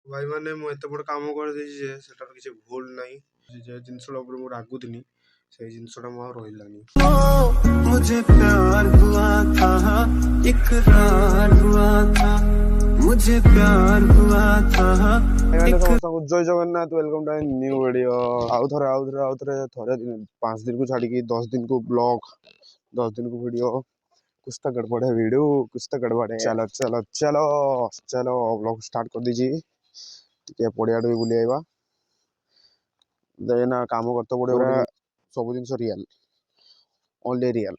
भाई माने मु एते बड़ काम कर देछि जे सेटार किछि भूल नाही जे जिनसडा ऊपर मु रागुदिनी से जिनसडा मु रहिलानी। मुझे प्यार हुआ था, इकरार हुआ था, मुझे प्यार हुआ था। समस्त जय Jagannath, welcome to new video. आउ थरे 5 दिन को छाड़ी की 10 दिन को ब्लॉग, 10 दिन को वीडियो। कुछ तो गड़बड़ है वीडियो, कुछ तो गड़बड़ है। चलो चलो चलो चलो ब्लॉग स्टार्ट कर दीजिए। टिके पड़िया भी बुली आइबा देना काम करते पड़े सब जिन रियल ओनली रियल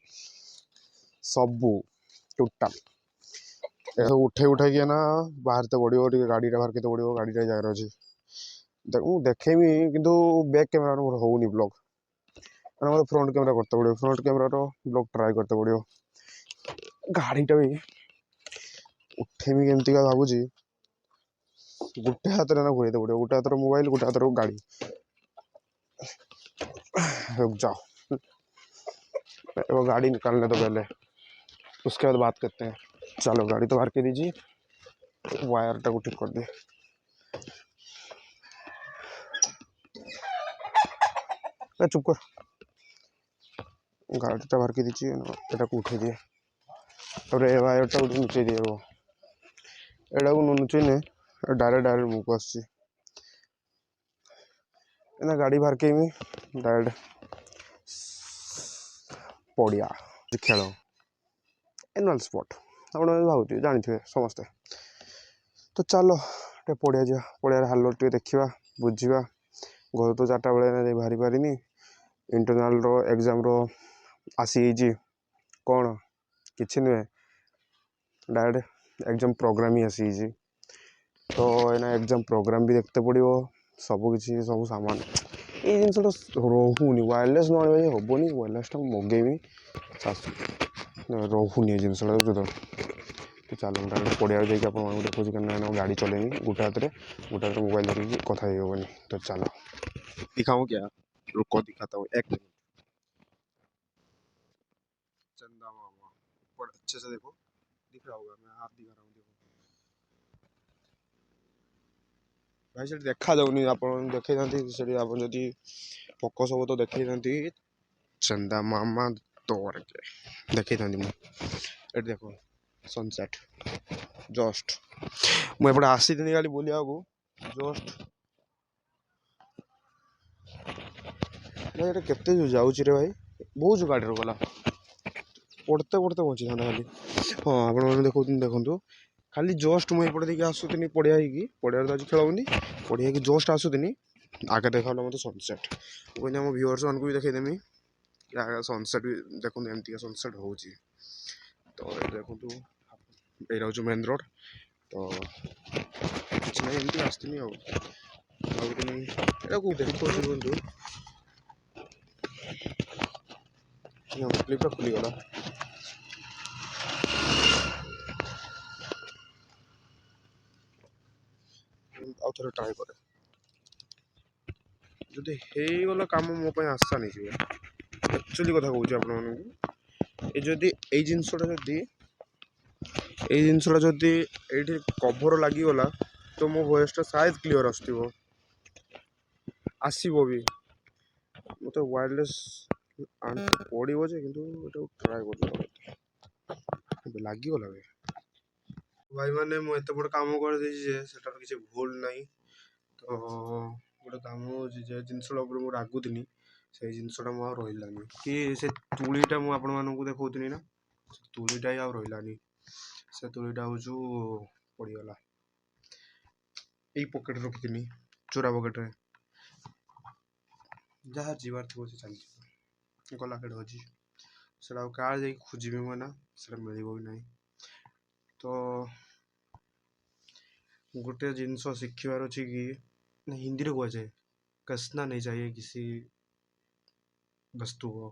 सबू टोटाल उठे उठे ना बाहरते पड़ो गाड़ी बाहर के पड़ो गाड़ी जगार अच्छे देखेमी किंतु बैक कैमेरा मोर होनी ब्लॉग मैंने फ्रंट कैमेरा करते पड़ो फ्रंट कैमेरा ब्लॉग ट्राए करते पड़ो गाड़ीटा भी उठेमी केमती का भावुची गोटे हाथ ना घूरते पड़ो गोटे हाथ मोबाइल गोटे हाथ गाड़ी रुक जाओ वो गाड़ी निकालने तो पहले उसके बाद बात करते हैं। चलो गाड़ी तो बाहर के दीजिए वायर टाक ठीक कर दे चुप कर गाड़ी टा बाहर के दीजिए एटा को उठे दिए और ये वायर टा नुचे दिए वो एटा को नुचेने डायरेक्ट मुख आस गाड़ी बाहर के डायरेक्ट पड़िया खेल एनुअल स्पॉट आप भावुए जानी समस्ते तो चलो टे पड़िया जा पड़िया हाल टे देखा बुझा घर तो 4टा बेले बाहरी पारिनी इंटरनाल रो एग्जाम रो आसी कौन किसी नुहे डायरेक्ट एग्जाम प्रोग्राम ही आसी तो एना एग्जाम प्रोग्राम भी देखते पड़ो सबकि सब सामान ये जिनसा रोनी वायरलेस न भाई हेनी वायरलेसटा मगेमी रोनी जिनसा तो चलो डायरेक्ट पड़िया जाकि आप देखो क्या गाड़ी चलेनी गोटे हाथ मोबाइल धरिकी कथा हेनी तो चलो दिखाऊँ क्या रुको दिखाता हूँ एक मिनट। चंदा मामा ऊपर अच्छे से देखो दिख रहा होगा मैं हाथ दिखा रहा हूँ देखो भाई से देखा जाऊनी आप देखे आप जदि फोकस हम तो देखे चंदा मामा दौड़ के देखे मुझे देखो सनसेट जस्ट मुझे आसी दिन खाली बुलिया जस्ट भाई केते जाऊँगी रे भाई बहुत गाड़ी गला पड़ते पड़ते बची था खाली हाँ आप देखो देखो खाली जस्ट मुझे देखिए आसुनी पड़िया पड़िया तो आज खेलनी पड़िया जस्ट आसुनी आगे देखा मत सनसेट मुझे आम व्यूअर्स मान भी देखदेमी सनसेट भी देखो एमती सनसेट हो तो देखो ये हूँ मेन रोड तो किसी ना एमती आसनी देखो क्लिपटा खुलीगला आउ थे ट्राए करे जदि होगला कम मो आशा नहीं एक्चुअली कथा कहूँ आपको जदि ये जिनसटा जदि ये कभर लगिगला तो मो वॉइसटा शायद क्लियर आसो भी मत वायरलेस पड़ो कि ट्राए कर लगिगला भाई माने मु एते बड़ काम कर देछि जे सेटार किछि भूल नाही तो गोटे काम जे जिनसडा ऊपर मु रागुदिनी से जिनसडा मु रहिलानी कि से तुलीटा मु आपण मानकु देखौतनी ना तुलीटा ही आ रहिलानी से तुलीटा होजु पड़ीगला एई पॉकेट रखिदिनी चोरा पॉकेट रे जहाँ जीवार थो से चल गला केड होजी सेटा कार जाई खोजिबे म ना सेटा मिलिबो भी नाही तो गोटे जिनस शिखिबार अछि कि हिंदी रे कह जाए कसना नहीं चाहिए किसी वस्तु को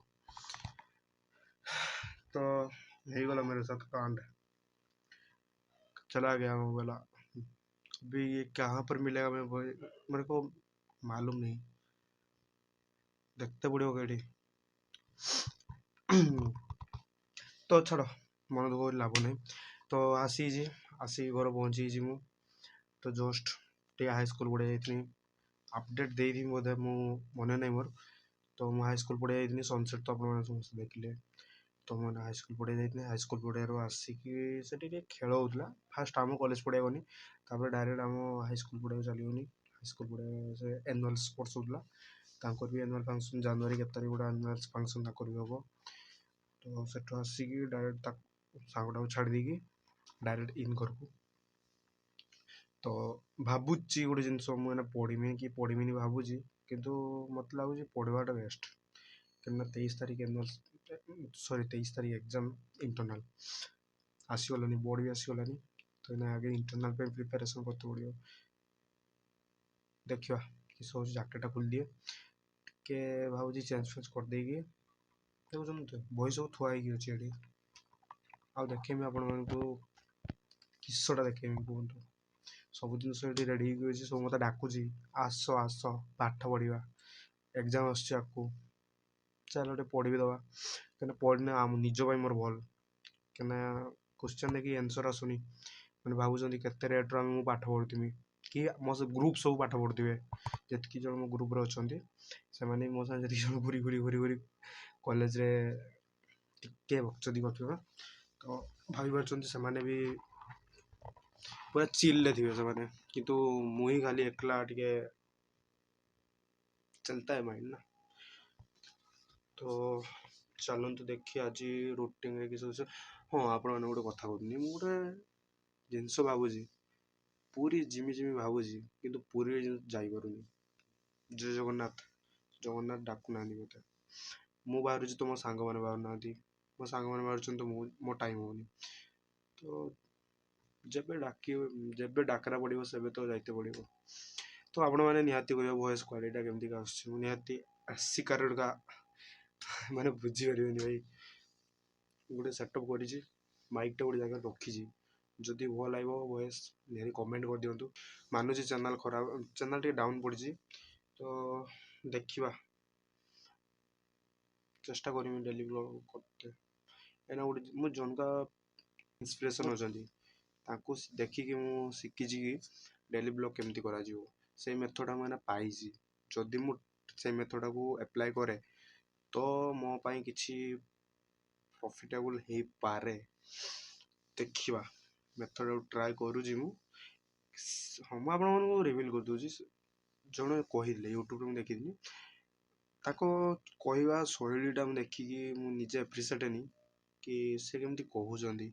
तो यही गला मेरे साथ कांड चला गया वो वाला अभी ये कहाँ पर मिलेगा मेरे को मालूम नहीं देखते पड़ेगा गाड़ी तो छाड़ मन दुख लाभ नहीं तो आसी घर पहुँची मु तो जस्ट ଟିକେ ହାଇସ୍କୁଲ पढ़िया जाइथिनी अपडेट देथि बोधे मु मन नहीं मोर तो मु हाईस्कूल पढ़िया जाइथिनी सनसेट तो आपण समस्त देखिले तो मैं हाईस्कूल पढ़िया जाइथिनी हाईस्कूल पढ़ियारू आसिकी सेठी टे खेल होउतला फास्ट आम कॉलेज पढ़िया गनी तापर डायरेक्ट आम हाईस्कूल पढ़िया चलीगनी हाईस्कूल पढ़िया से एनुअल स्पोर्ट्स होउतला तांकर भी एनुअल फंक्शन जनवरी के तारीख गोटे एनुअल फंक्शन ताकर भी हम तो सेठू आसिकी डायरेक्ट सांगटा छाड़ देकी डायरेक्ट इन घर को तो भावुची गोटे जिनस मुझे पढ़मी कि पढ़मिनी भावुची किंतु मत लगुच पढ़वाटा बेस्ट क्या 23 तारीख एनुअल सॉरी 23 तारीख एग्जाम इंटरनल आसीगलानी बोर्ड भी आसीगलानी तो इना आगे इंटरनल पे प्रिपरेशन करते पड़ो देखा किस हूँ जैकेटा खोल दिए के भावुची चेंज फेंज कर देगी देखुन तो बही सब थुआई अच्छे ये आउ देखेमी आपण किसटा देखेमी कहतु सब जिन रेडी होगी सब मत डाकुची आस आस पाठ पढ़ा एग्जाम आसको चल गोटे पढ़ी दवा क्या पढ़ने आम निज मोर भल क्या क्वेश्चन देखिए आंसर आसुनी मैंने भावुं के रेट्रे मुझे पाठ पढ़ुमी कि मो से ग्रुप सब पाठ पढ़ुवे जितकी जन मो ग्रुप अच्छा से मो साथ जी जन घूरी घूरी घूरी घूरी कॉलेज रे टिके बकचदी कर तो भाई पार्टी भी पूरा चिल्ले थे से किंतु मुही खाली एकला टिके चलता है माइंड ना तो चलते देखिए आज रुटीन किस हाँ आप गोटे कथा कहनी गोटे जिनस भावुची पूरी जिमी जिमी भावुची किंतु पूरी जापरूनी जय जगन्नाथ जगन्नाथ डाकू ना मत मु बाहर तो मो सांग मैंने बाहर ना मो सांग मैंने बाहर तो मो टाइम होनी तो जब जब डाकरा पड़ो से तो जाते पड़ो तो आपण मैंने निहाती कह वॉइस क्वालिटी केमती आसती आसिकार का मैंने बुझीपारे भाई गोटे सेटअप कर माइकटा गोटे जगह रखी जदि भल आइब वॉइस निहाती कमेंट कर दिंतु मानुची चैनल खराब चैनल टे डाउन पड़ी तो देखा चेष्टा करी डेली ब्लॉग करते एना गोटे मुझे जनका इंस्पिरेशन अच्छा देखिकी मु शिखी कि डेली ब्लॉग केमती करा से मेथड मैंने पाई जदि मुझे मेथड को एप्लाय करे तो मो पाई किछि प्रॉफिटेबल हो पारे देखिबा मेथड ट्राई करूजी मु हम आपको रिवील कर दूची जड़े कहले यूट्यूब में देखी ताको कहवा शैलीटा देखिकी मुझे एप्रिसीएट नहीं कि से केमती कहउचंदी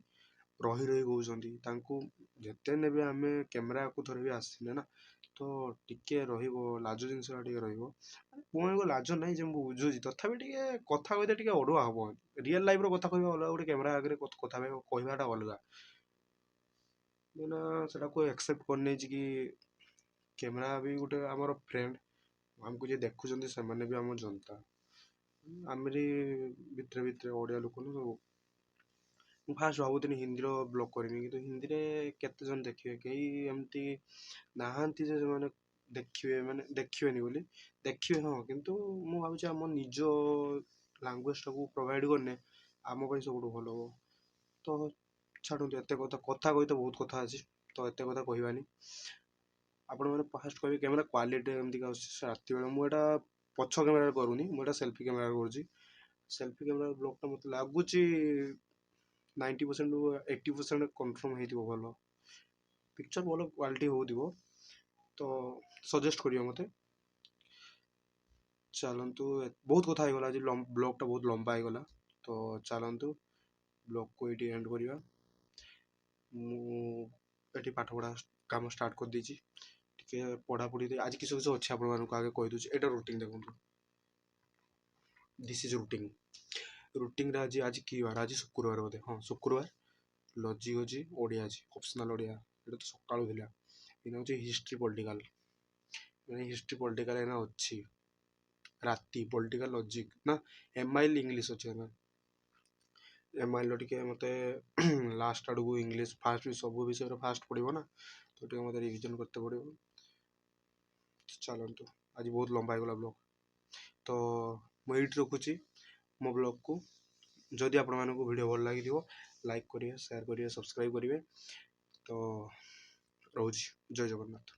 रही रही कहते जिते ने भी आम कैमेरा को थोड़े भी आसने ना तो टिके लाज जिनसा टे पुणी लाज ना जो बुझुची तथा कथा कहते अड़ुआ हम रियल लाइफ कथा कह अलग गोटे कैमेरा आगे कथा कहवाटा अलग मैंने से एक्सेप्ट करने कि कैमेरा भी गोटे आमर फ्रेंड आमको जी देखुं से भी आम जनता आमरी भितर भितर ओडिया लोक न सब फास्ट भावुनी हिंदी ब्लॉग करमी कि हिंदी में केते जन देखिए कई एमती नहांती जे मैंने देखिए मैंने देखिए बोली देखिए हाँ किंतु मु भावुँ आम निज लांगुएज टाक प्रोवाइड करने आम सब भल हम तो छाड़ू एत कथा कथा कही तो बहुत कथा अच्छी तो एत कथा कहवानी आपण मैंने फास्ट कह कैमेरा क्वालिटी एमती राति बेला मुझा पछ कैमेरा करूनी मुझा सेल्फी कैमेरा कर सेल्फी कैमेरा ब्लॉगटा मत लगुच 90% 80% कन्फर्म हो भल पिक्चर भल क्वालिटी हो तो सजेस्ट करियो मते चलतु बहुत कथा होगला आज ब्लॉगटा बहुत लंबा होगला तो चलतु ब्लॉग को ये एंड करवा मुझे पाठ पढ़ा काम स्टार्ट कर देछि टिके पढ़ापढ़ी आज किस किस अच्छे आपको आगे कहीदे यहाँ रुटीन देखो दिस इज रुटीन रुटीन आज आज कि बार आज शुक्रवार बोधे हाँ शुक्रवार लॉजिक अच्छी ओडिया अच्छी ऑप्शनल ओडिया ये तो सकाळु थिला इना हूँ हिस्ट्री पॉलिटिकल हिस्ट्री पॉलिटिकल एना अच्छी राति पॉलिटिकल लॉजिक ना एमआईएल इंग्लिश अच्छे ना एमआईएल टिके मते लास्ट आड़ को इंग्लिश फास्ट भी सब विषय फास्ट पड़ो ना तो टे मत रिविजन करते पड़ो चलतु आज बहुत लंबा होगला ब्लॉग तो मुझे रखुची मो ब्लॉग को जदि आपण मानक वीडियो भल लगी लाइक करिए शेयर करिए सब्सक्राइब करिए तो रोज जय जगन्नाथ।